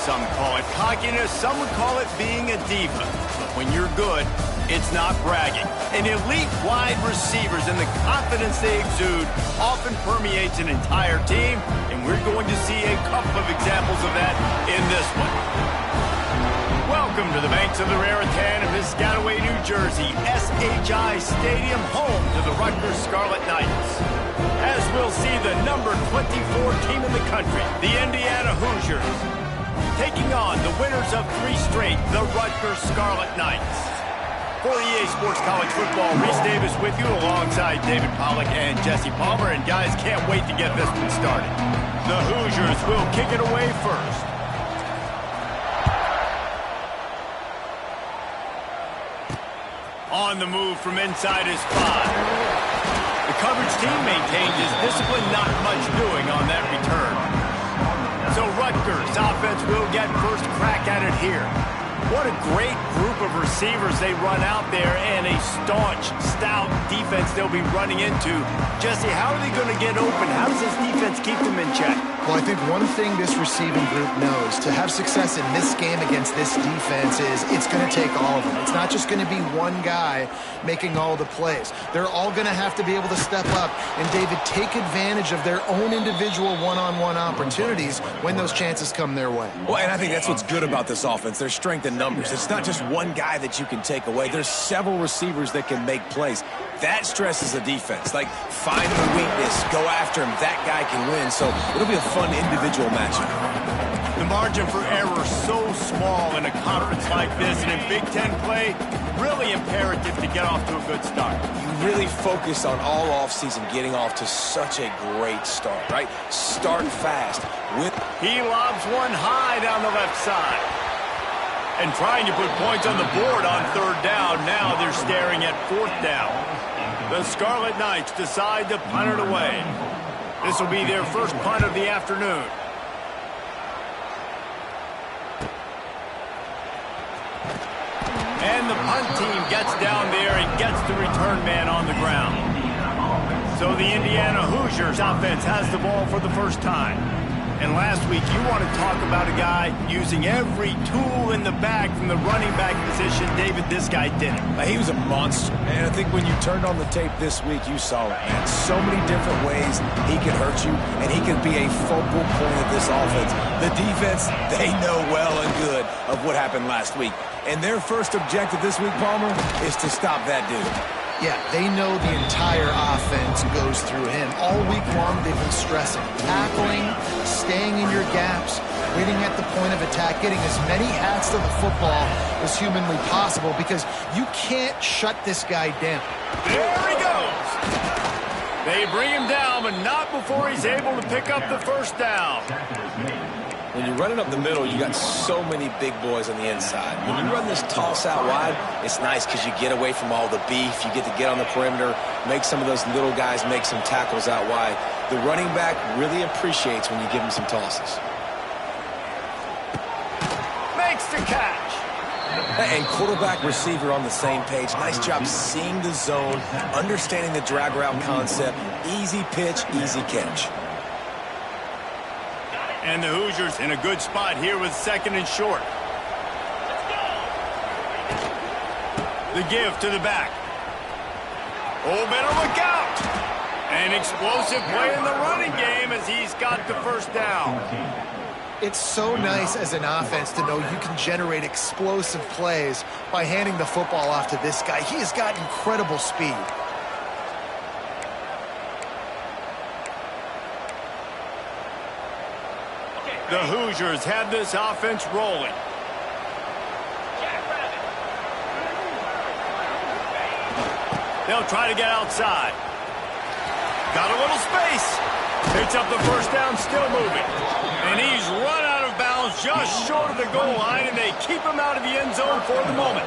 Some call it cockiness, some would call it being a diva. But when you're good, it's not bragging. And elite wide receivers and the confidence they exude often permeates an entire team, and we're going to see a couple of examples of that in this one. Welcome to the banks of the Raritan in Piscataway, New Jersey, SHI Stadium, home to the Rutgers Scarlet Knights. As we'll see the number 24 team in the country, the Indiana Hoosiers, taking on the winners of 3 straight, the Rutgers Scarlet Knights. For EA Sports College Football, Reese Davis with you alongside David Pollack and Jesse Palmer. And guys, can't wait to get this one started. The Hoosiers will kick it away first. On the move from inside his 5. The coverage team maintained his discipline, not much doing on that return. So Rutgers offense will get first crack at it here. What a great group of receivers they run out there, and a staunch, stout defense they'll be running into. Jesse, how are they going to get open? How does this defense keep them in check? Well, I think one thing this receiving group knows, to have success in this game against this defense, is it's going to take all of them. It's not just going to be one guy making all the plays. They're all going to have to be able to step up and, David, take advantage of their own individual one-on-one opportunities when those chances come their way. Well, and I think that's what's good about this offense. Their strength in numbers. It's not just one guy that you can take away. There's several receivers that can make plays. That stresses the defense. Like, find the weakness, go after him. That guy can win. So it'll be a fun individual matchup. The margin for error so small in a conference like this, and in Big Ten play, really imperative to get off to a good start. You really focus on all offseason getting off to such a great start, right? Start fast. He lobs one high down the left side. And trying to put points on the board on 3rd down. Now they're staring at 4th down. The Scarlet Knights decide to punt it away. This will be their first punt of the afternoon. And the punt team gets down there and gets the return man on the ground. So the Indiana Hoosiers offense has the ball for the first time. And last week, you want to talk about a guy using every tool in the bag from the running back position. David, this guy did it. He was a monster. And I think when you turned on the tape this week, you saw it, man. So many different ways he can hurt you, and he can be a focal point of this offense. The defense, they know well and good of what happened last week. And their first objective this week, Palmer, is to stop that dude. Yeah, they know the entire offense goes through him. All week long, they've been stressing. Tackling, staying in your gaps, waiting at the point of attack, getting as many hats to the football as humanly possible, because you can't shut this guy down. There he goes. They bring him down, but not before he's able to pick up the first down. When you're running up the middle, you got so many big boys on the inside. When you run this toss out wide, it's nice because you get away from all the beef. You get to get on the perimeter, make some of those little guys make some tackles out wide. The running back really appreciates when you give him some tosses. Makes the catch. And quarterback receiver on the same page. Nice job seeing the zone, understanding the drag route concept. Easy pitch, easy catch. And the Hoosiers in a good spot here with 2nd and short. The give to the back. Oh, better look out. An explosive play in the running game as he's got the first down. It's so nice as an offense to know you can generate explosive plays by handing the football off to this guy. He has got incredible speed. The Hoosiers have this offense rolling. They'll try to get outside. Got a little space. Picks up the first down, still moving. And he's run out of bounds just short of the goal line, and they keep him out of the end zone for the moment.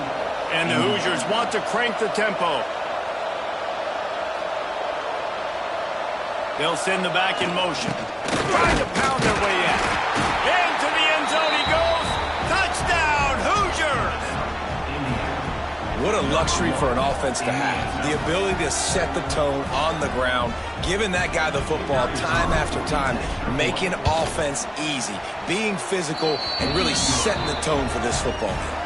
And the Hoosiers want to crank the tempo. They'll send the back in motion. Trying to pound their way in. Into the end zone he goes. Touchdown, Hoosiers! What a luxury for an offense to have. The ability to set the tone on the ground, giving that guy the football time after time, making offense easy, being physical, and really setting the tone for this football game.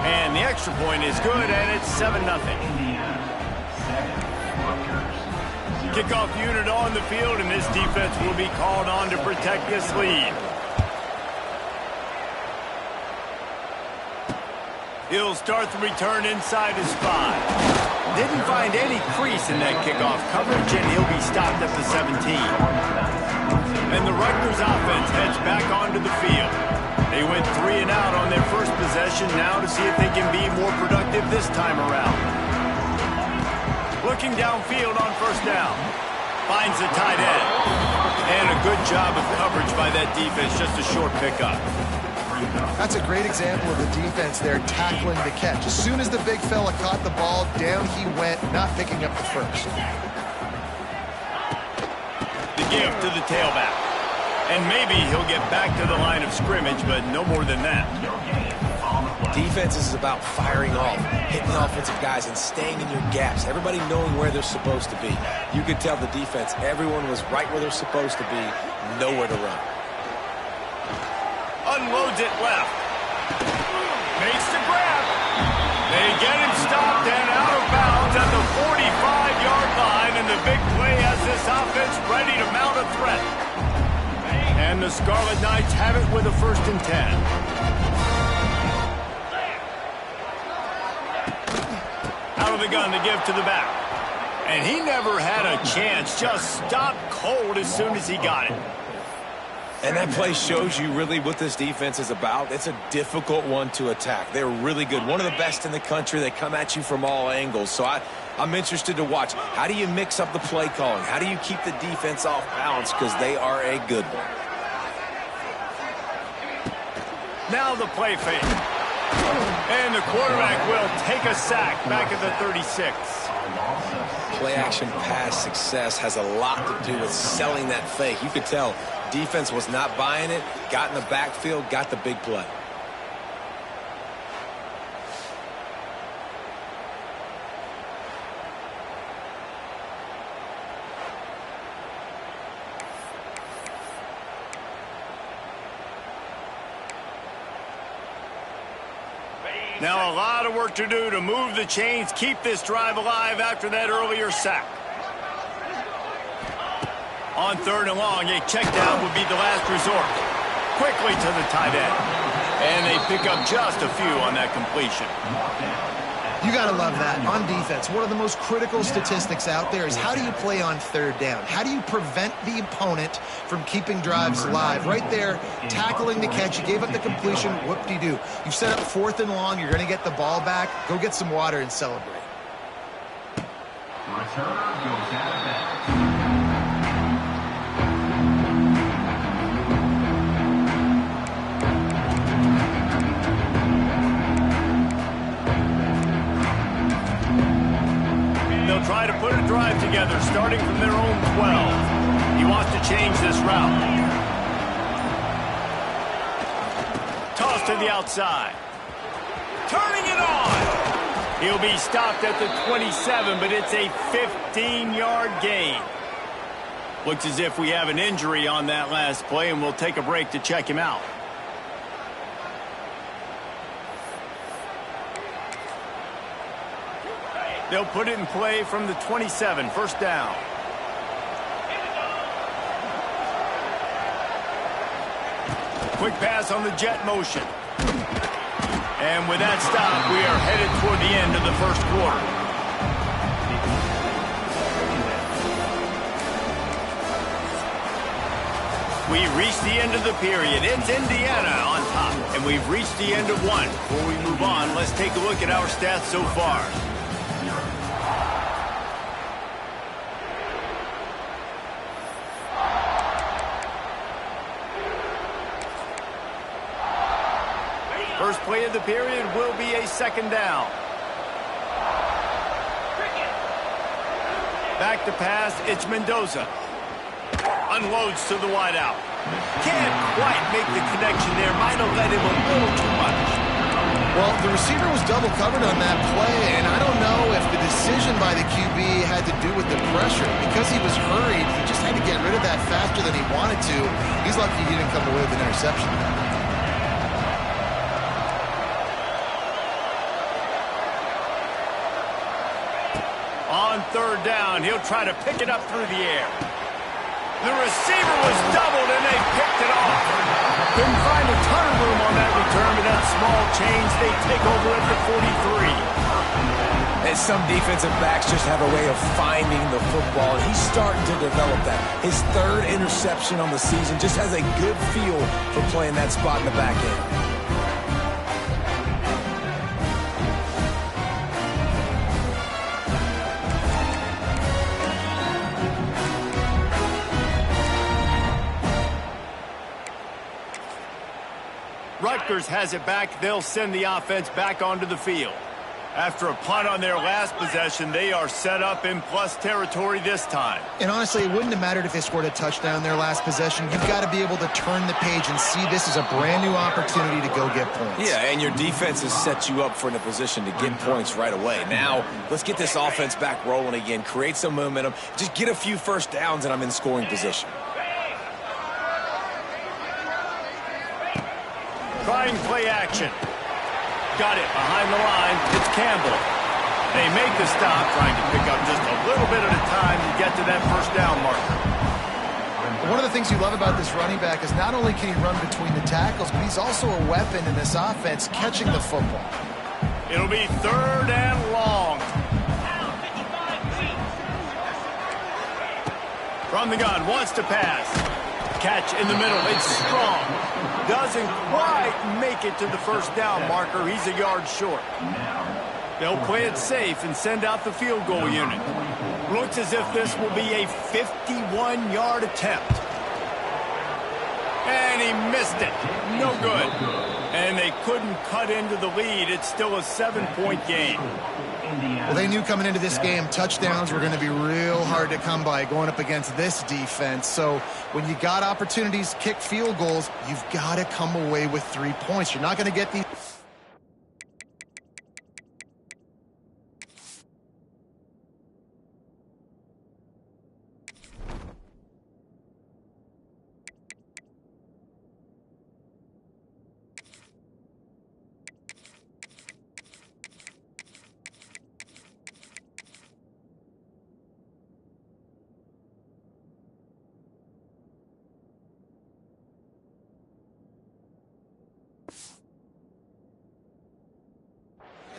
And the extra point is good, and it's 7-0. Kickoff unit on the field, and this defense will be called on to protect this lead. He'll start the return inside his 5. Didn't find any crease in that kickoff coverage, and he'll be stopped at the 17. And the Rutgers offense heads back onto the field. They went 3 and out on their first possession, now to see if they can be more productive this time around. Looking downfield on first down. Finds the tight end. And a good job of coverage by that defense, just a short pickup. That's a great example of the defense there tackling the catch. As soon as the big fella caught the ball, down he went, not picking up the first. The give to the tailback. And maybe he'll get back to the line of scrimmage, but no more than that. Defense is about firing off, hitting the offensive guys, and staying in your gaps. Everybody knowing where they're supposed to be. You could tell the defense, everyone was right where they're supposed to be, nowhere to run. Unloads it left. Makes the grab. They get him stopped and out of bounds at the 45-yard line, and the big play has this offense ready to mount a threat. And the Scarlet Knights have it with a 1st and 10. Out of the gun to give to the back. And he never had a chance, just stopped cold as soon as he got it. And that play shows you really what this defense is about. It's a difficult one to attack. They're really good. One of the best in the country. They come at you from all angles. So I'm interested to watch. How do you mix up the play calling? How do you keep the defense off balance? Because they are a good one. Now the play fake. And the quarterback will take a sack back at the 36. Play-action pass success has a lot to do with selling that fake. You could tell defense was not buying it, got in the backfield, got the big play. Now a lot of work to do to move the chains, keep this drive alive after that earlier sack. On 3rd and long, a check down would be the last resort. Quickly to the tight end. And they pick up just a few on that completion. You got to love that. On defense, one of the most critical statistics out there is how do you play on 3rd down? How do you prevent the opponent from keeping drives alive? Right there, tackling the catch. You gave up the completion. Whoop-de-doo. You've set up 4th and long. You're going to get the ball back. Go get some water and celebrate. They'll try to put a drive together, starting from their own 12. He wants to change this route. Toss to the outside. Turning it on. He'll be stopped at the 27, but it's a 15-yard gain. Looks as if we have an injury on that last play, and we'll take a break to check him out. They'll put it in play from the 27, 1st down. Quick pass on the jet motion. And with that stop, we are headed toward the end of the 1st quarter. We reached the end of the period. It's Indiana on top. And we've reached the end of one. Before we move on, let's take a look at our stats so far. First play of the period will be a 2nd down. Back to pass, it's Mendoza. Unloads to the wideout. Can't quite make the connection there. Might have let him a little too much. Well, the receiver was double covered on that play, and I don't know if the decision by the QB had to do with the pressure. Because he was hurried, he just had to get rid of that faster than he wanted to. He's lucky he didn't come away with an interception. On third down, he'll try to pick it up through the air. The receiver was doubled, and they picked it off. Couldn't find a ton of room on that return, but that small change, they take over at the 43. And some defensive backs just have a way of finding the football, and he's starting to develop that. His third interception on the season just has a good feel for playing that spot in the back end. Rutgers has it back. They'll send the offense back onto the field. After a punt on their last possession, they are set up in plus territory this time. And honestly, it wouldn't have mattered if they scored a touchdown their last possession. You've got to be able to turn the page and see this as a brand new opportunity to go get points. Yeah, and your defense has set you up for in a position to get points right away. Now, let's get this offense back rolling again, create some momentum, just get a few first downs, and I'm in scoring position. Trying play action. Got it behind the line. It's Campbell. They make the stop, trying to pick up just a little bit at a time to get to that first down marker. One of the things you love about this running back is not only can he run between the tackles, but he's also a weapon in this offense catching the football. It'll be third and long. From the gun, wants to pass. Catch in the middle. It's strong. Doesn't quite make it to the first down marker. He's a yard short. They'll play it safe and send out the field goal unit. Looks as if this will be a 51-yard attempt. And he missed it. No good. And they couldn't cut into the lead. It's still a 7-point game. Well, they knew coming into this game touchdowns were going to be real hard to come by going up against this defense. So when you got opportunities to kick field goals, you've got to come away with 3 points. You're not going to get these.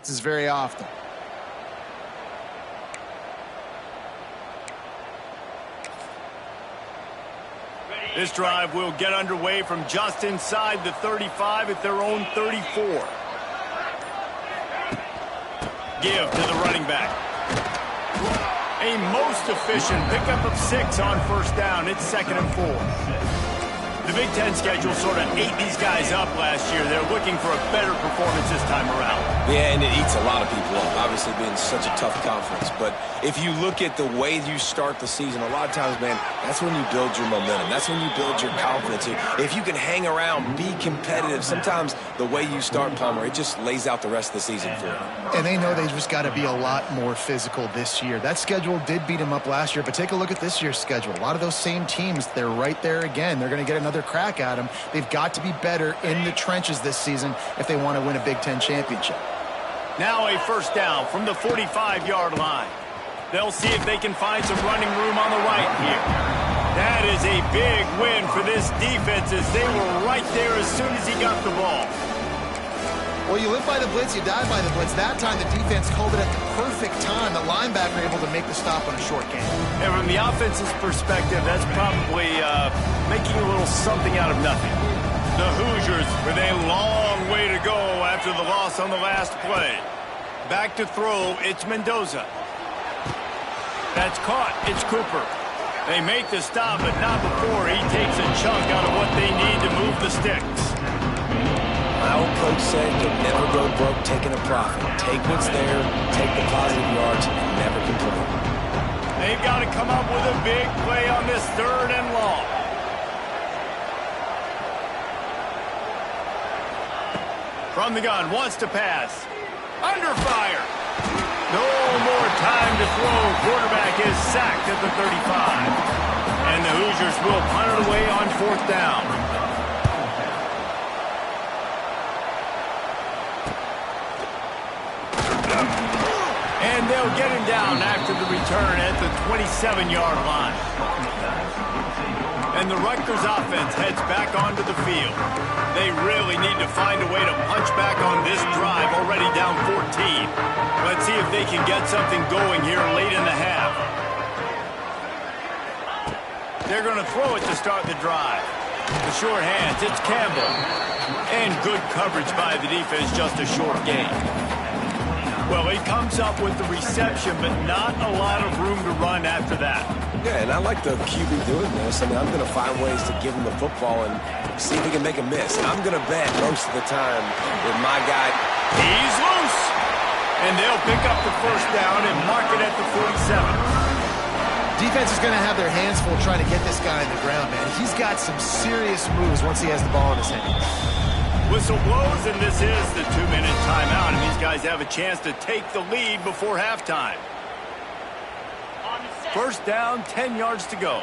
Is very often. This drive will get underway from just inside the 35 at their own 34. Give to the running back. A most efficient pickup of 6 on first down. It's 2nd and 4. The Big Ten schedule sort of ate these guys up last year. They're looking for a better performance this time around. Yeah, and it eats a lot of people up, obviously being such a tough conference. But if you look at the way you start the season, a lot of times, man, that's when you build your momentum. That's when you build your confidence. If you can hang around, be competitive, sometimes the way you start, Palmer, it just lays out the rest of the season for you. And they know they just got to be a lot more physical this year. That schedule did beat them up last year, but take a look at this year's schedule. A lot of those same teams, they're right there again. They're going to get another crack at them. They've got to be better in the trenches this season if they want to win a Big Ten championship. Now a first down from the 45-yard line. They'll see if they can find some running room on the right here. That is a big win for this defense as they were right there as soon as he got the ball. Well, you live by the blitz, you die by the blitz. That time the defense called it at the perfect time. The linebacker able to make the stop on a short game. And from the offense's perspective, that's probably making a little something out of nothing. The Hoosiers with a long way to go after the loss on the last play. Back to throw, it's Mendoza. That's caught, it's Cooper. They make the stop, but not before he takes a chunk out of what they need to move the sticks. My old coach said you'll never go broke taking a profit. Take what's there, take the positive yards, and never complain. They've got to come up with a big play on this 3rd and long. From the gun, wants to pass. Under fire. No more time to throw. Quarterback is sacked at the 35. And the Hoosiers will punt it away on 4th down. And they'll get him down after the return at the 27-yard line. And the Rutgers offense heads back onto the field. They really need to find a way to punch back on this drive, already down 14. Let's see if they can get something going here late in the half. They're going to throw it to start the drive. The short hands, it's Campbell. And good coverage by the defense, just a short gain. Well, he comes up with the reception, but not a lot of room to run after that. Yeah, and I like the QB doing this. I mean, I'm going to find ways to give him the football and see if he can make a miss. I'm going to bet most of the time with my guy. He's loose. And they'll pick up the first down and mark it at the 47. Defense is going to have their hands full trying to get this guy on the ground, man. He's got some serious moves once he has the ball in his hands. Whistle blows, and this is the 2-minute timeout, and these guys have a chance to take the lead before halftime. First down, 10 yards to go.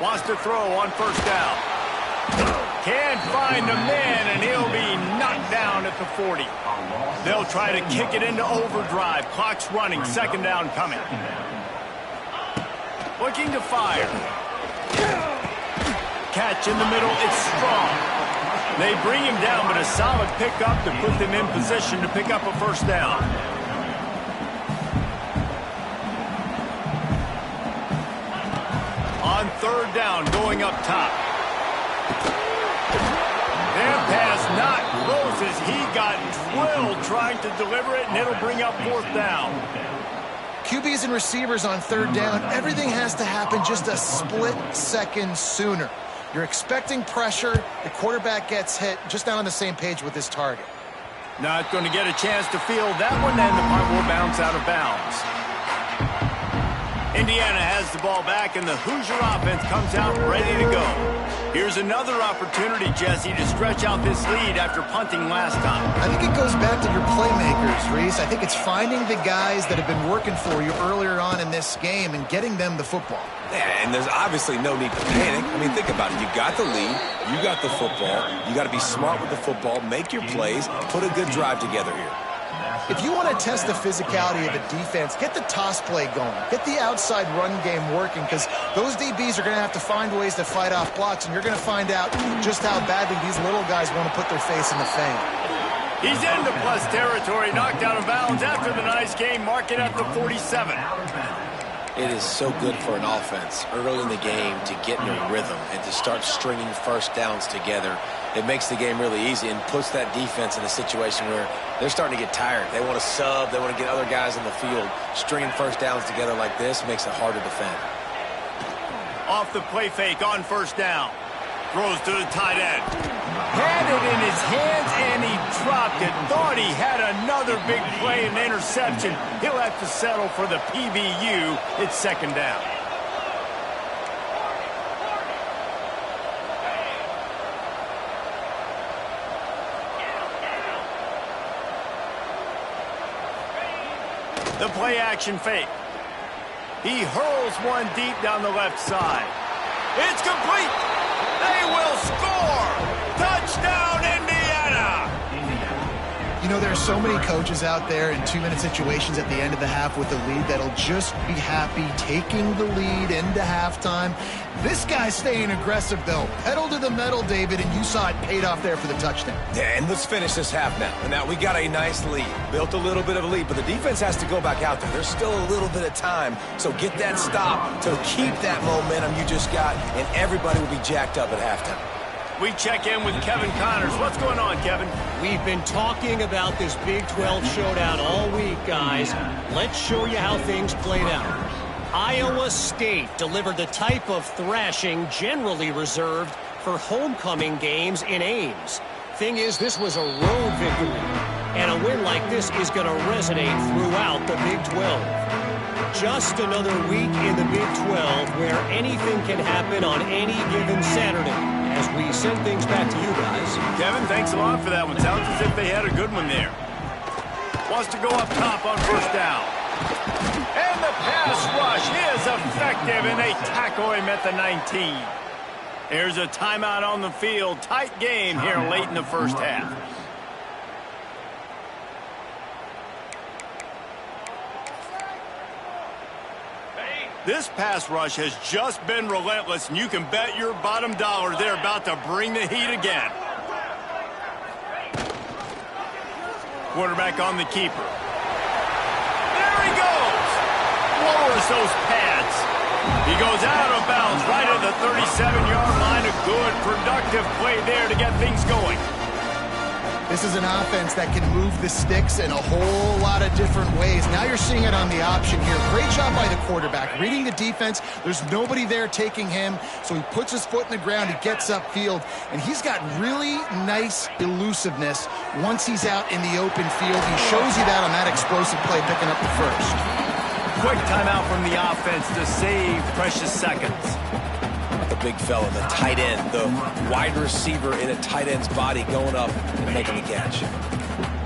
Wants to throw on first down. Can't find a man, and he'll be knocked down at the 40. They'll try to kick it into overdrive. Clock's running, second down coming. Looking to fire. Catch in the middle, it's strong. They bring him down, but a solid pickup to put them in position to pick up a first down. On third down, going up top. Their pass not close as he got drilled trying to deliver it, and it'll bring up 4th down. QBs and receivers on third down, everything has to happen just a split second sooner. You're expecting pressure, the quarterback gets hit, just not on the same page with his target. Not going to get a chance to field that one, and the punt will bounce out of bounds. Indiana has the ball back, and the Hoosier offense comes out ready to go. Here's another opportunity, Jesse, to stretch out this lead after punting last time. I think it goes back to your playmakers, Reese. I think it's finding the guys that have been working for you earlier on in this game and getting them the football. Yeah, and there's obviously no need to panic. I mean, think about it. You got the lead. You got the football. You got to be smart with the football. Make your plays. Put a good drive together here. If you want to test the physicality of a defense, get the toss play going. Get the outside run game working, because those DBs are going to have to find ways to fight off blocks, and you're going to find out just how badly these little guys want to put their face in the fan. He's into plus territory, knocked out of bounds after the nice game, mark it at the 47. It is so good for an offense early in the game to get in a rhythm and to start stringing first downs together. It makes the game really easy and puts that defense in a situation where they're starting to get tired. They want to sub. They want to get other guys in the field. Stringing first downs together like this makes it hard to defend. Off the play fake on first down. Throws to the tight end. Had it in his hands, and he dropped it. Thought he had another big play and interception. He'll have to settle for the PBU. It's second down. The play action fake. He hurls one deep down the left side. It's complete. They will score. Touchdown, Indiana. You know, there are so many coaches out there in 2-minute situations at the end of the half with the lead that'll just be happy taking the lead into halftime. This guy's staying aggressive, though. Pedal to the metal, David, and you saw it paid off there for the touchdown. Yeah, and let's finish this half now. Now, we got a nice lead. Built a little bit of a lead, but the defense has to go back out there. There's still a little bit of time. So get that stop to keep that momentum you just got, and everybody will be jacked up at halftime. We check in with Kevin Connors. What's going on, Kevin? We've been talking about this Big 12 showdown all week, guys. Let's show you how things played out. Iowa State delivered the type of thrashing generally reserved for homecoming games in Ames. Thing is, this was a road victory, and a win like this is going to resonate throughout the Big 12. Just another week in the Big 12 where anything can happen on any given Saturday. As we send things back to you guys. Kevin, thanks a lot for that one. Sounds as if they had a good one there. Wants to go up top on first down. And the pass rush is effective, and they tackle him at the 19. There's a timeout on the field. Tight game here late in the first half. This pass rush has just been relentless, and you can bet your bottom dollar they're about to bring the heat again. Quarterback on the keeper. There he goes! Lowers those pads. He goes out of bounds right at the 37-yard line. A good, productive play there to get things going. This is an offense that can move the sticks in a whole lot of different ways. Now you're seeing it on the option here. Great job by the quarterback. Reading the defense, there's nobody there taking him, so he puts his foot in the ground, he gets upfield, and he's got really nice elusiveness once he's out in the open field. He shows you that on that explosive play, picking up the first. Quick timeout from the offense to save precious seconds. The big fella, the tight end, the wide receiver in a tight end's body going up and making the catch.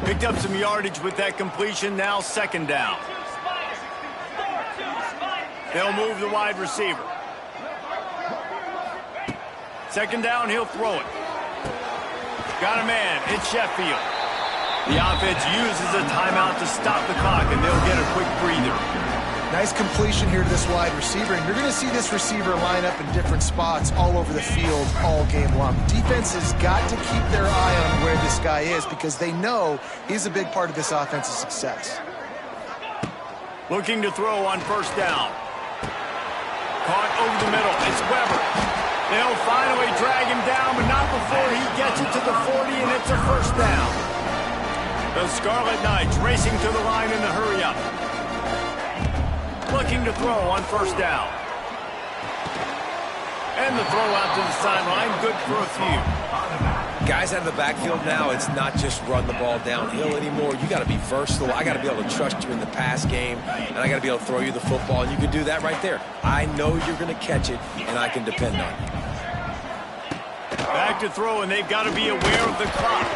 Picked up some yardage with that completion. Now second down. They'll move the wide receiver. Second down, he'll throw it. Got a man. It's Sheffield. The offense uses a timeout to stop the clock, and they'll get a quick breather. Nice completion here to this wide receiver, and you're going to see this receiver line up in different spots all over the field all game long. Defense has got to keep their eye on where this guy is because they know he's a big part of this offense's success. Looking to throw on first down. Caught over the middle. It's Weber. They'll finally drag him down, but not before he gets it to the 40, and it's a first down. The Scarlet Knights racing to the line in the hurry-up. Looking to throw on first down. And the throw out to the sideline. Good for a few. Guys out of the backfield now, it's not just run the ball downhill anymore. You got to be versatile. I got to be able to trust you in the pass game, and I got to be able to throw you the football, and you can do that right there. I know you're going to catch it, and I can depend on you. Back to throw, and they've got to be aware of the clock.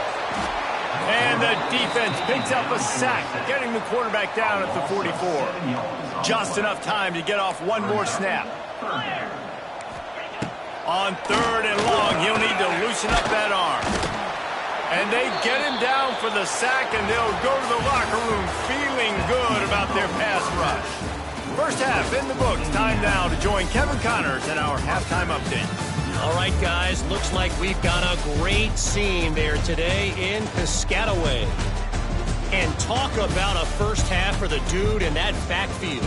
And the defense picks up a sack, getting the quarterback down at the 44. Just enough time to get off one more snap. On third and long, he'll need to loosen up that arm. And they get him down for the sack, and they'll go to the locker room feeling good about their pass rush. First half in the books. Time now to join Kevin Connors in our halftime update. All right, guys, looks like we've got a great scene there today in Piscataway. And talk about a first half for the dude in that backfield.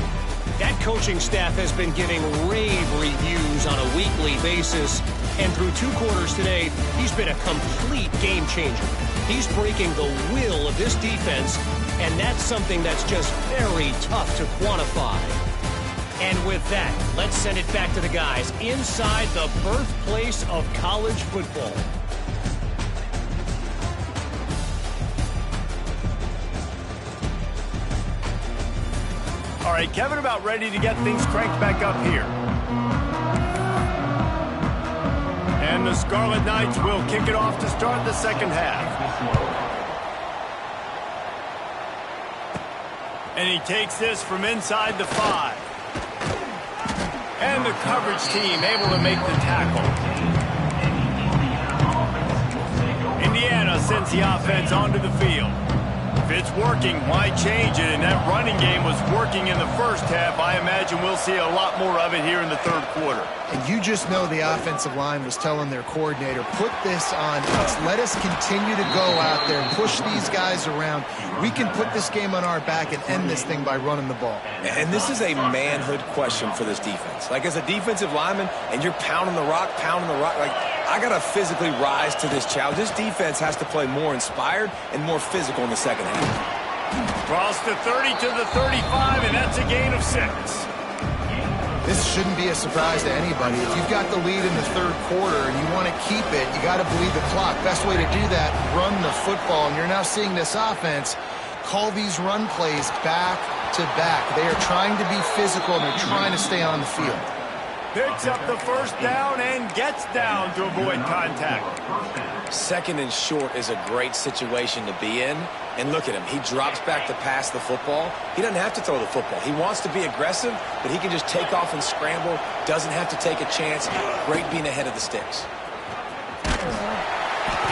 That coaching staff has been giving rave reviews on a weekly basis. And through 2 quarters today, he's been a complete game changer. He's breaking the will of this defense, and that's something that's just very tough to quantify. And with that, let's send it back to the guys inside the birthplace of college football. All right, Kevin, about ready to get things cranked back up here. And the Scarlet Knights will kick it off to start the second half. And he takes this from inside the 5. And the coverage team able to make the tackle. Indiana sends the offense onto the field. If it's working, why change it? And that running game was working in the first half. I imagine we'll see a lot more of it here in the third quarter. And you just know the offensive line was telling their coordinator, put this on us. Let us continue to go out there, push these guys around. We can put this game on our back and end this thing by running the ball. And this is a manhood question for this defense. Like, as a defensive lineman, and you're pounding the rock, like, I got to physically rise to this challenge. This defense has to play more inspired and more physical in the second half. Cross the 30 to the 35, and that's a gain of 6. This shouldn't be a surprise to anybody. If you've got the lead in the third quarter and you want to keep it, you got to bleed the clock. Best way to do that, run the football. And you're now seeing this offense call these run plays back back-to-back. They are trying to be physical, and they're trying to stay on the field. Picks up the first down and gets down to avoid contact. Second and short is a great situation to be in. And look at him. He drops back to pass the football. He doesn't have to throw the football. He wants to be aggressive, but he can just take off and scramble. Doesn't have to take a chance. Great being ahead of the sticks.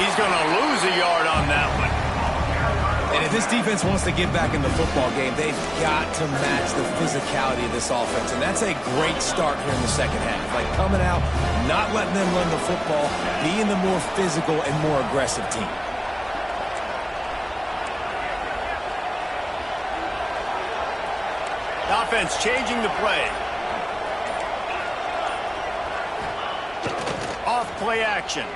He's going to lose a yard on that one. And if this defense wants to get back in the football game, they've got to match the physicality of this offense. And that's a great start here in the second half. Like coming out, not letting them run the football, being the more physical and more aggressive team. Offense changing the play. Off play action.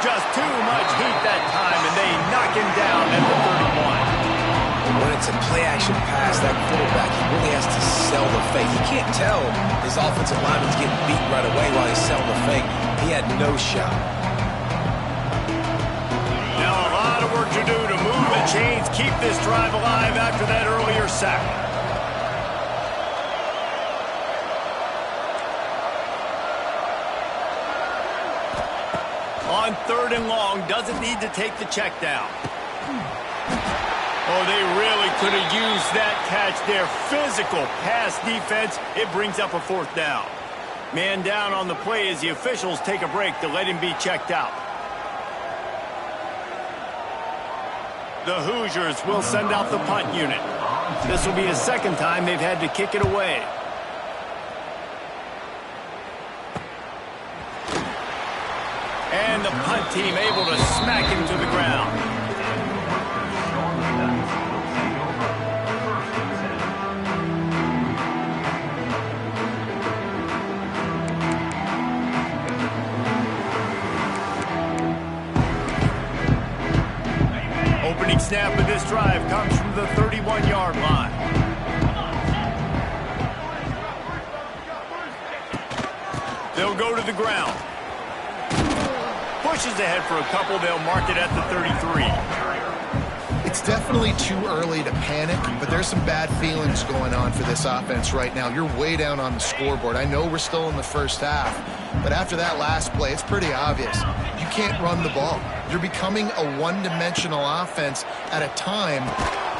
Just too much heat that time, and they knock him down at the 31. When it's a play-action pass, that quarterback, he really has to sell the fake. He can't tell his offensive lineman's getting beat right away while he's selling the fake. He had no shot. Now a lot of work to do to move the chains, keep this drive alive after that earlier sack. On third and long, doesn't need to take the check down. Oh, they really could have used that catch there. Physical pass defense. It brings up a fourth down. Man down on the play as the officials take a break to let him be checked out. The Hoosiers will send out the punt unit. This will be a second time they've had to kick it away. And the punt team able to smack him to the ground. Opening snap of this drive comes from the 31-yard line. They'll go to the ground. Pushes ahead for a couple. They'll mark it at the 33. It's definitely too early to panic, but there's some bad feelings going on for this offense right now. You're way down on the scoreboard. I know we're still in the first half, but after that last play, it's pretty obvious. You can't run the ball. You're becoming a one-dimensional offense at a time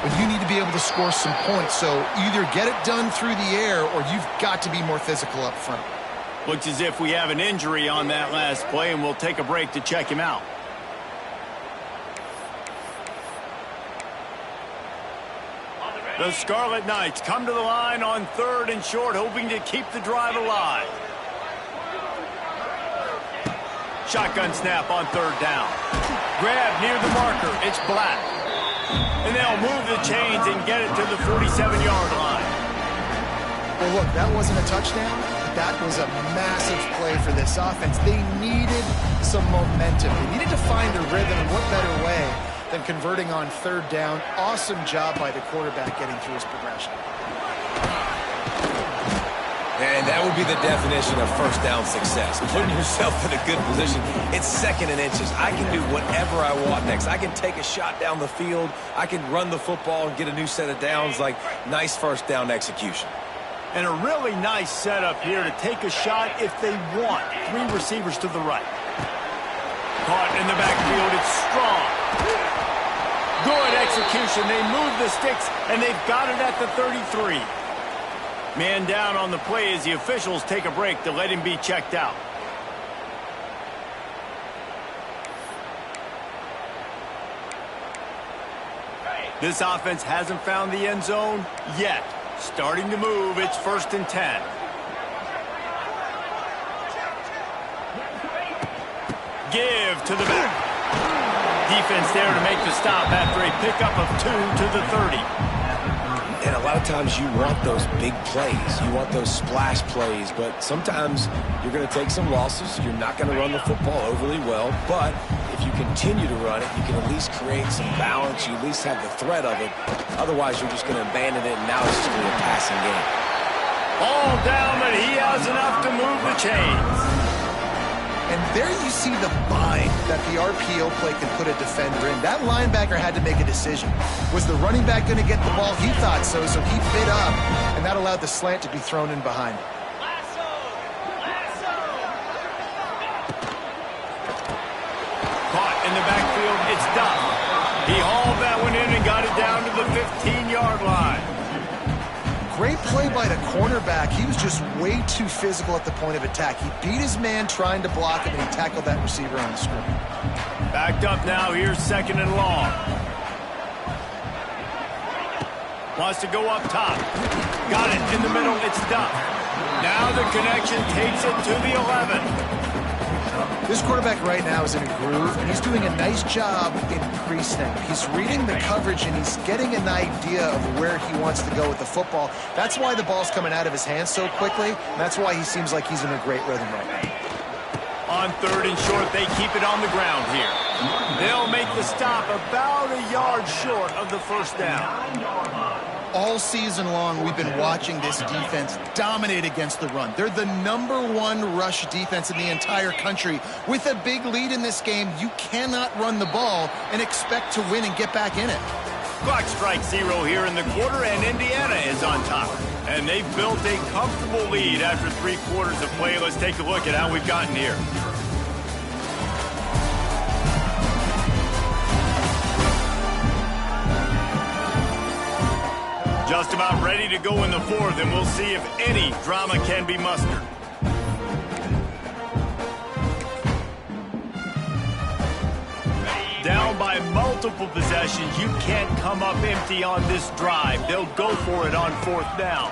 when you need to be able to score some points. So either get it done through the air or you've got to be more physical up front. Looks as if we have an injury on that last play, and we'll take a break to check him out. The Scarlet Knights come to the line on third and short, hoping to keep the drive alive. Shotgun snap on third down. Grab near the marker. It's Black. And they'll move the chains and get it to the 47-yard line. Well, look, that wasn't a touchdown. That was a massive play for this offense. They needed some momentum. They needed to find a rhythm, and what better way than converting on third down. Awesome job by the quarterback getting through his progression. And that would be the definition of first down success. Putting yourself in a good position. It's second and inches. I can do whatever I want next. I can take a shot down the field. I can run the football and get a new set of downs. Like, nice first down execution. And a really nice setup here to take a shot if they want. Three receivers to the right. Caught in the backfield. It's strong. Good execution. They move the sticks, and they've got it at the 33. Man down on the play as the officials take a break to let him be checked out. This offense hasn't found the end zone yet. Starting to move, it's 1st and 10. Give to the back. Defense there to make the stop after a pickup of 2 to the 30. And a lot of times you want those big plays. You want those splash plays, but sometimes you're going to take some losses. You're not going to run the football overly well, but if you continue to run it, you can at least create some balance. You at least have the threat of it. Otherwise, you're just going to abandon it, and now it's just going to be a passing game. All down, but he has enough to move the chains. And there you see the bind that the RPO play can put a defender in. That linebacker had to make a decision. Was the running back going to get the ball? He thought so he bit up, and that allowed the slant to be thrown in behind him. Caught in the backfield, it's Duff. He hauled that one in and got it down to the 15-yard line. Great play by the cornerback. He was just way too physical at the point of attack. He beat his man trying to block him, and he tackled that receiver on the screen. Backed up now, here's 2nd and long. Wants to go up top. Got it in the middle, it's Duff. Now the connection takes it to the 11. This quarterback right now is in a groove, and he's doing a nice job in pre-snap. He's reading the coverage, and he's getting an idea of where he wants to go with the football. That's why the ball's coming out of his hands so quickly, and that's why he seems like he's in a great rhythm right now. On 3rd and short, they keep it on the ground here. They'll make the stop about a yard short of the first down. All season long, we've been watching this defense dominate against the run. They're the #1 rush defense in the entire country. With a big lead in this game, you cannot run the ball and expect to win and get back in it. Clock strikes 0 here in the quarter, and Indiana is on top. And they've built a comfortable lead after 3 quarters of play. Let's take a look at how we've gotten here. Just about ready to go in the 4th, and we'll see if any drama can be mustered. Down by multiple possessions, you can't come up empty on this drive. They'll go for it on 4th down.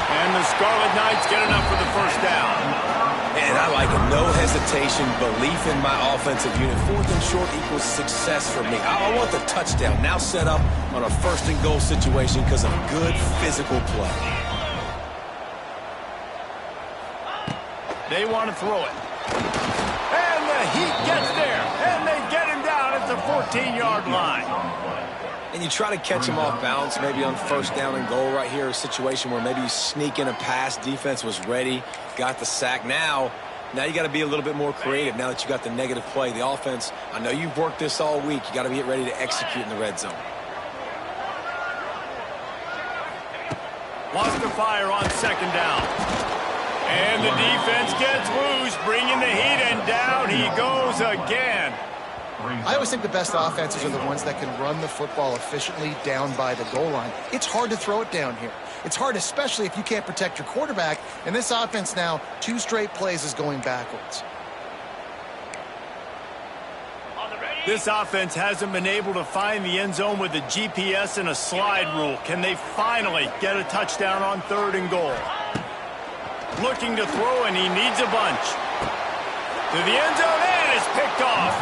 And the Scarlet Knights get enough for the first down. And I like it. No hesitation, belief in my offensive unit. 4th and short equals success for me. I want the touchdown now set up on a 1st and goal situation because of good physical play. They want to throw it. And the Heat gets there. And they get him down at the 14-yard line. And you try to catch him off balance, maybe on 1st down and goal right here, a situation where maybe you sneak in a pass, defense was ready, got the sack. Now you got to be a little bit more creative now that you got the negative play. The offense, I know you've worked this all week. You got to get ready to execute in the red zone. Wants to fire on 2nd down. And the defense gets loose, bringing the Heat, and down he goes again. I always think the best offenses are the ones that can run the football efficiently down by the goal line. It's hard to throw it down here. It's hard, especially if you can't protect your quarterback. And this offense now, 2 straight plays is going backwards. This offense hasn't been able to find the end zone with a GPS and a slide rule. Can they finally get a touchdown on 3rd and goal? Looking to throw, and he needs a bunch. To the end zone, and it's picked off.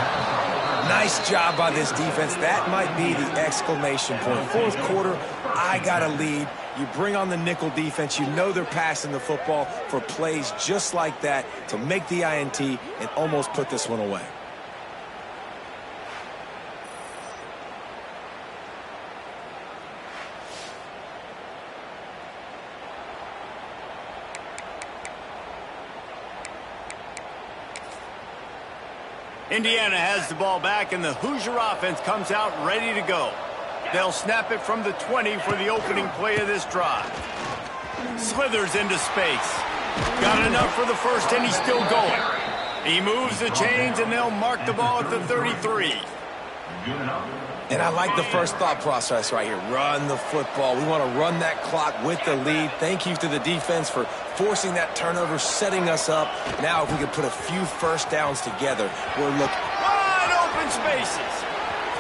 Nice job by this defense. That might be the exclamation point. 4th quarter, I got a lead. You bring on the nickel defense. You know they're passing the football for plays just like that to make the INT and almost put this one away. Indiana has the ball back, and the Hoosier offense comes out ready to go. They'll snap it from the 20 for the opening play of this drive. Slithers into space. Got enough for the first, and he's still going. He moves the chains, and they'll mark the ball at the 33. And I like the first thought process right here. Run the football. We want to run that clock with the lead. Thank you to the defense for forcing that turnover, setting us up. Now if we could put a few 1st downs together, we're looking. Wide open spaces.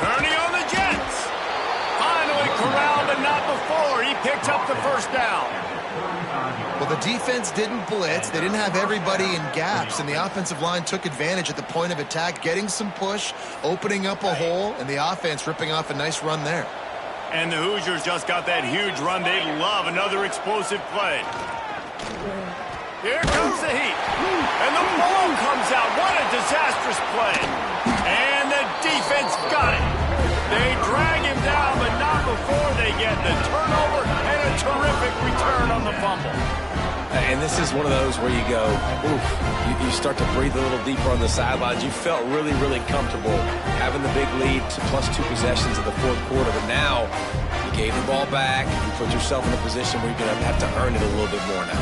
Turning on the Jets. Finally corralled, but not before. He picks up the 1st down. Well, the defense didn't blitz. They didn't have everybody in gaps, and the offensive line took advantage at the point of attack, getting some push, opening up a hole, and the offense ripping off a nice run there. And the Hoosiers just got that huge run. They love another explosive play. Here comes the Heat. And the ball comes out. What a disastrous play. And the defense got it. They drag him down, but not before they get the turnover and a terrific return on the fumble. And this is one of those where you go, oof, you start to breathe a little deeper on the sidelines. You felt really, really comfortable having the big lead to +2 possessions in the fourth quarter. But now you gave the ball back. You put yourself in a position where you're going to have to earn it a little bit more now.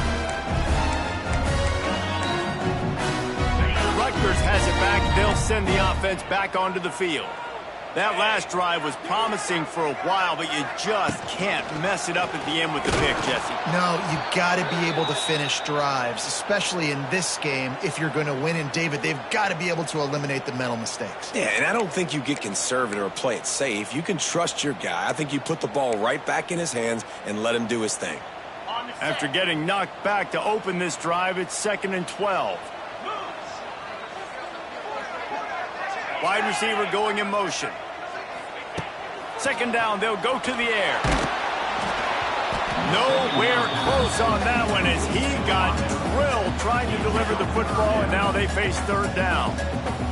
Rutgers has it back. They'll send the offense back onto the field. That last drive was promising for a while, but you just can't mess it up at the end with the pick, Jesse. No, you got to be able to finish drives, especially in this game if you're going to win. And, David, they've got to be able to eliminate the mental mistakes. Yeah, and I don't think you get conservative or play it safe. You can trust your guy. I think you put the ball right back in his hands and let him do his thing. After getting knocked back to open this drive, it's 2nd and 12. Wide receiver going in motion. 2nd down, they'll go to the air. Nowhere close on that one as he got drilled trying to deliver the football, and now they face 3rd down.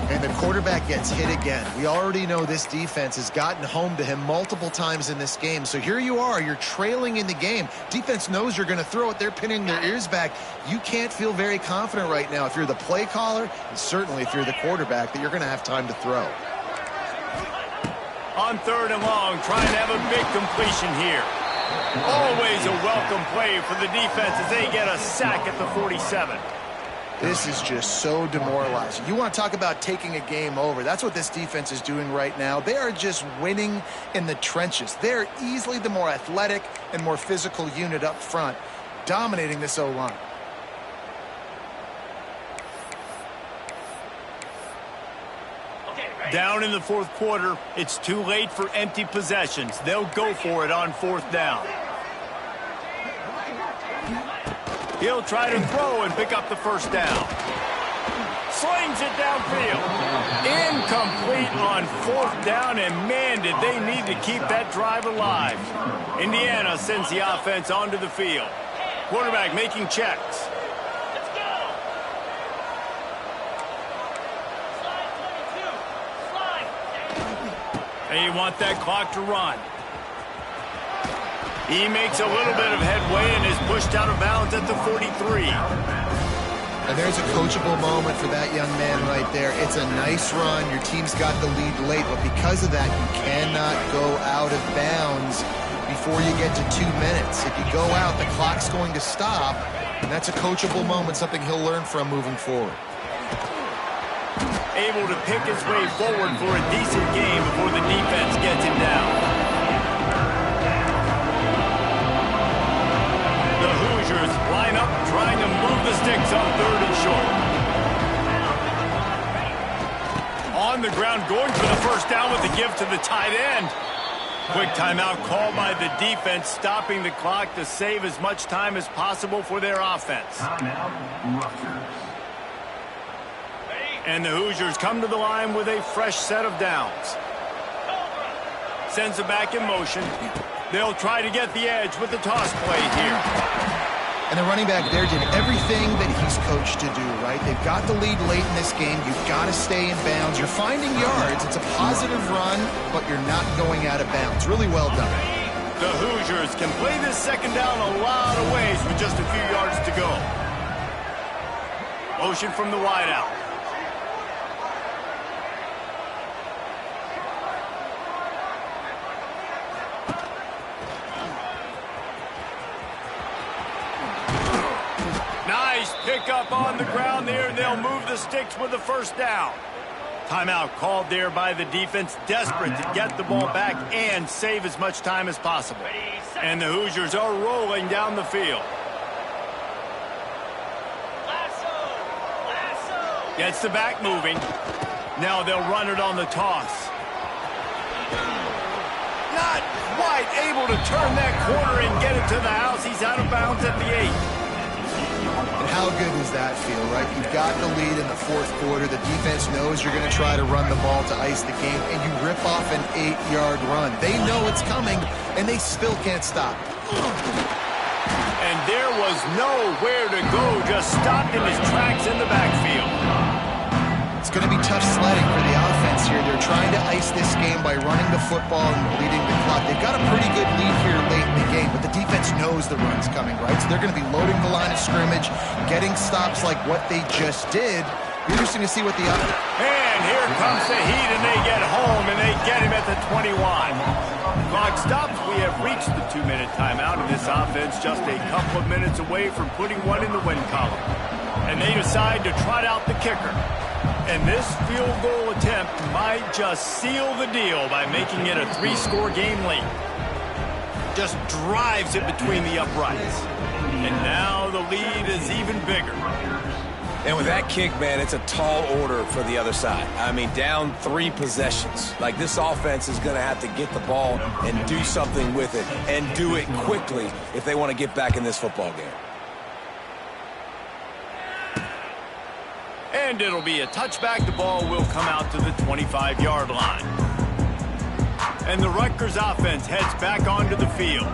And the quarterback gets hit again. We already know this defense has gotten home to him multiple times in this game. So here you are, you're trailing in the game. Defense knows you're going to throw it. They're pinning their ears back. You can't feel very confident right now if you're the play caller, and certainly if you're the quarterback, that you're going to have time to throw. On 3rd and long, trying to have a big completion here. Always a welcome play for the defense as they get a sack at the 47. This is just so demoralizing. You want to talk about taking a game over. That's what this defense is doing right now. They are just winning in the trenches. They're easily the more athletic and more physical unit up front, dominating this O-line. Down in the 4th quarter, it's too late for empty possessions. They'll go for it on 4th down. He'll try to throw and pick up the 1st down. Slings it downfield. Incomplete on 4th down, and man, did they need to keep that drive alive. Indiana sends the offense onto the field. Quarterback making checks. They want that clock to run. He makes a little bit of headway and is pushed out of bounds at the 43. And there's a coachable moment for that young man right there. It's a nice run. Your team's got the lead late, but because of that, you cannot go out of bounds before you get to 2 minutes. If you go out, the clock's going to stop, and that's a coachable moment, something he'll learn from moving forward. Able to pick his way forward for a decent game before the defense gets him down. The Hoosiers line up trying to move the sticks on 3rd and short. On the ground, going for the 1st down with the give to the tight end. Quick timeout called by the defense, stopping the clock to save as much time as possible for their offense. And the Hoosiers come to the line with a fresh set of downs. Sends it back in motion. They'll try to get the edge with the toss play here. And the running back there did everything that he's coached to do, right? They've got the lead late in this game. You've got to stay in bounds. You're finding yards. It's a positive run, but you're not going out of bounds. Really well done. The Hoosiers can play this 2nd down a lot of ways with just a few yards to go. Motion from the wideout. Pick up on the ground there, and they'll move the sticks with the 1st down. Timeout called there by the defense, desperate to get the ball back and save as much time as possible. And the Hoosiers are rolling down the field. Gets the back moving. Now they'll run it on the toss. Not quite able to turn that corner and get it to the house. He's out of bounds at the 8. And how good does that feel, right? You've got the lead in the 4th quarter. The defense knows you're going to try to run the ball to ice the game, and you rip off an 8-yard run. They know it's coming, and they still can't stop. And there was nowhere to go, just stopped in his tracks in the backfield. It's going to be tough sledding for the offense here. They're trying to ice this game by running the football and leading the clock. They've got a pretty good lead here late in the game, but the defense knows the run's coming, right? So they're going to be loading the line of scrimmage, getting stops like what they just did. Interesting to see what the other... And here comes the Heat, and they get home, and they get him at the 21. Clock stops. We have reached the 2-minute timeout, and this offense just a couple of minutes away from putting one in the win column. And they decide to trot out the kicker. And this field goal attempt might just seal the deal by making it a 3-score game late. Just drives it between the uprights. And now the lead is even bigger. And with that kick, man, it's a tall order for the other side. I mean, down 3 possessions. Like, this offense is going to have to get the ball and do something with it, and do it quickly if they want to get back in this football game. And it'll be a touchback. The ball will come out to the 25-yard line. And the Rutgers offense heads back onto the field.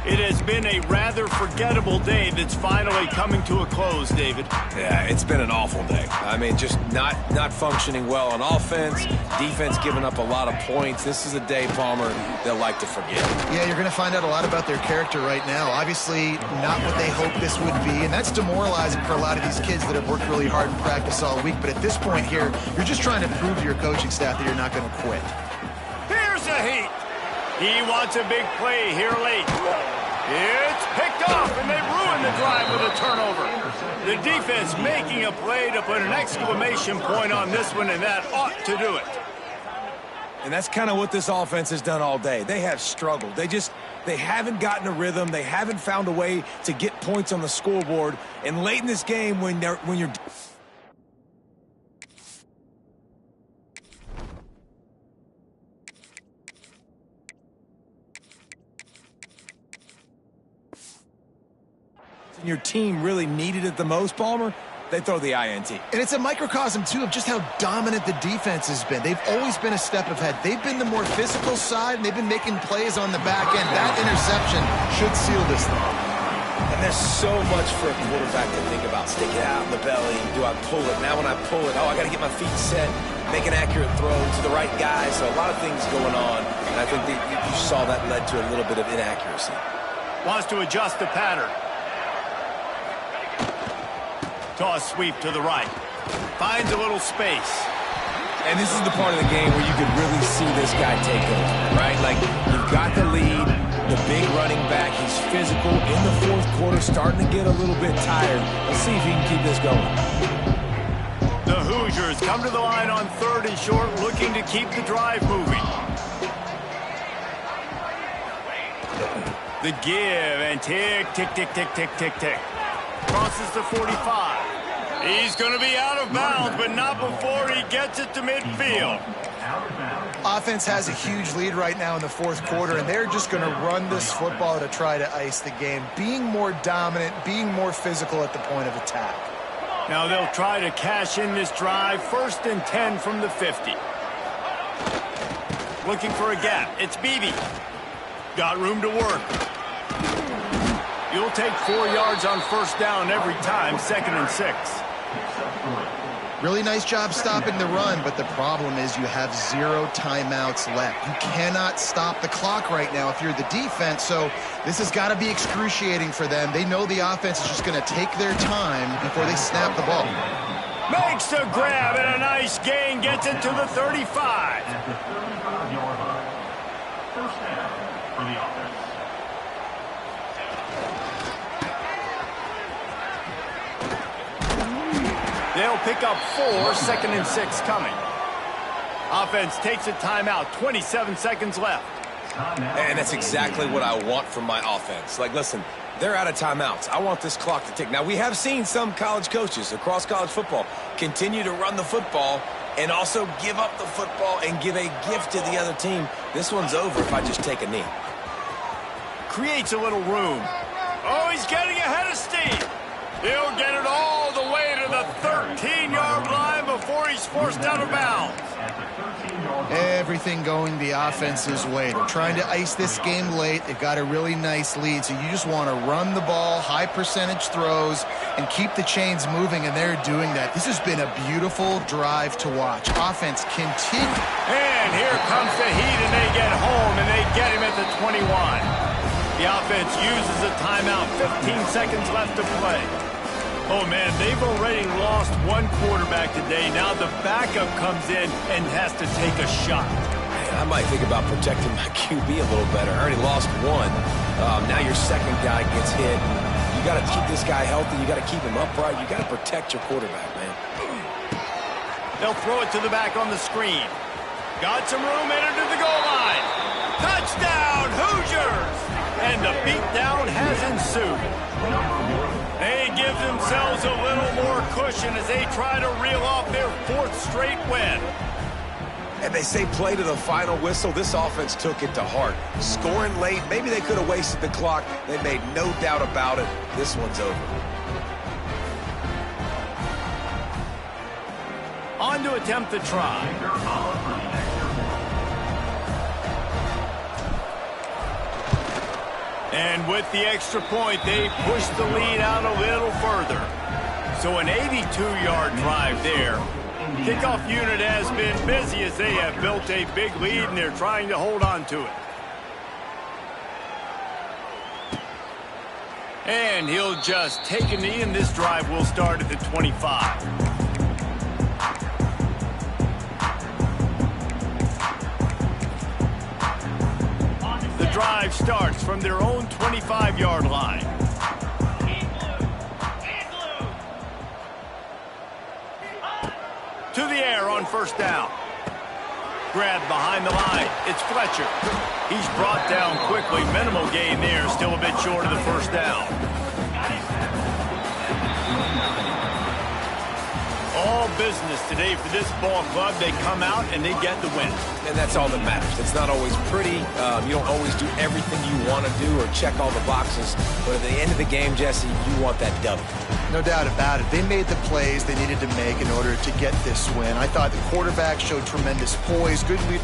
It has been a rather forgettable day that's finally coming to a close, David. Yeah, it's been an awful day. I mean, just not functioning well on offense, defense giving up a lot of points. This is a day, Palmer, they'll like to forget. Yeah, you're going to find out a lot about their character right now. Obviously, not what they hoped this would be, and that's demoralizing for a lot of these kids that have worked really hard in practice all week. But at this point here, you're just trying to prove to your coaching staff that you're not going to quit. Here's the Heat. He wants a big play here late. It's picked off, and they ruin the drive with a turnover. The defense making a play to put an exclamation point on this one, and that ought to do it. And that's kind of what this offense has done all day. They have struggled. They haven't gotten a rhythm. They haven't found a way to get points on the scoreboard. And late in this game, when you're... your team really needed it the most, Palmer, they throw the INT. And it's a microcosm, too, of just how dominant the defense has been. They've always been a step ahead. They've been the more physical side, and they've been making plays on the back end. That interception should seal this thing. And there's so much for a quarterback to think about. Stick it out in the belly. Do I pull it? Now when I pull it, I got to get my feet set, make an accurate throw to the right guy. So a lot of things going on, and I think that you saw that led to a little bit of inaccuracy. Wants to adjust the pattern. Toss sweep to the right. Finds a little space. And this is the part of the game where you could really see this guy take over, right? Like, you've got the lead, the big running back. He's physical in the fourth quarter, starting to get a little bit tired. Let's see if he can keep this going. The Hoosiers come to the line on 3rd and short, looking to keep the drive moving. The give and tick, tick, tick, tick, tick, tick, tick. Crosses the 45. He's going to be out of bounds, but not before he gets it to midfield. Offense has a huge lead right now in the fourth quarter, and they're just going to run this football to try to ice the game, being more dominant, being more physical at the point of attack. Now they'll try to cash in this drive. 1st and 10 from the 50. Looking for a gap. It's Beebe. Got room to work. You'll take 4 yards on 1st down every time, 2nd and 6. Really nice job stopping the run, but the problem is you have 0 timeouts left. You cannot stop the clock right now if you're the defense, so this has got to be excruciating for them. They know the offense is just going to take their time before they snap the ball. Makes the grab and a nice gain, gets it to the 35. They'll pick up 4, 2nd and 6 coming. Offense takes a timeout, 27 seconds left. And that's exactly what I want from my offense. Like, listen, they're out of timeouts. I want this clock to tick. Now, we have seen some college coaches across college football continue to run the football and also give up the football and give a gift to the other team. This one's over if I just take a knee. Creates a little room. Oh, he's getting ahead of steam. He'll get it all the way to the 13-yard line before he's forced out of bounds. Everything going the offense's way. They're trying to ice this game late. They've got a really nice lead, so you just want to run the ball, high percentage throws, and keep the chains moving, and they're doing that. This has been a beautiful drive to watch. Offense continue. And here comes the Heat, and they get home, and they get him at the 21. The offense uses a timeout, 15 seconds left to play. Oh, man, they've already lost one quarterback today. Now the backup comes in and has to take a shot. I might think about protecting my QB a little better. I already lost one. Now your second guy gets hit. You got to keep this guy healthy. You got to keep him upright. You got to protect your quarterback, man. They'll throw it to the back on the screen. Got some room, entered to the goal line. Touchdown, Hoosiers! And the beatdown has ensued. They give themselves a little more cushion as they try to reel off their 4th straight win. And they say play to the final whistle. This offense took it to heart. Scoring late, maybe they could have wasted the clock. They made no doubt about it. This one's over. On to attempt the try. And with the extra point, they push the lead out a little further. So an 82-yard drive there. Kickoff unit has been busy as they have built a big lead, and they're trying to hold on to it. And he'll just take a knee, and this drive will start at the 25. Drive starts from their own 25-yard line. To the air on first down. Grabbed behind the line. It's Fletcher. He's brought down quickly. Minimal gain there. Still a bit short of the first down. All business today for this ball club. They come out and they get the win. And that's all that matters. It's not always pretty. You don't always do everything you want to do or check all the boxes. But at the end of the game, Jesse, you want that W. No doubt about it. They made the plays they needed to make in order to get this win. I thought the quarterback showed tremendous poise, good lead.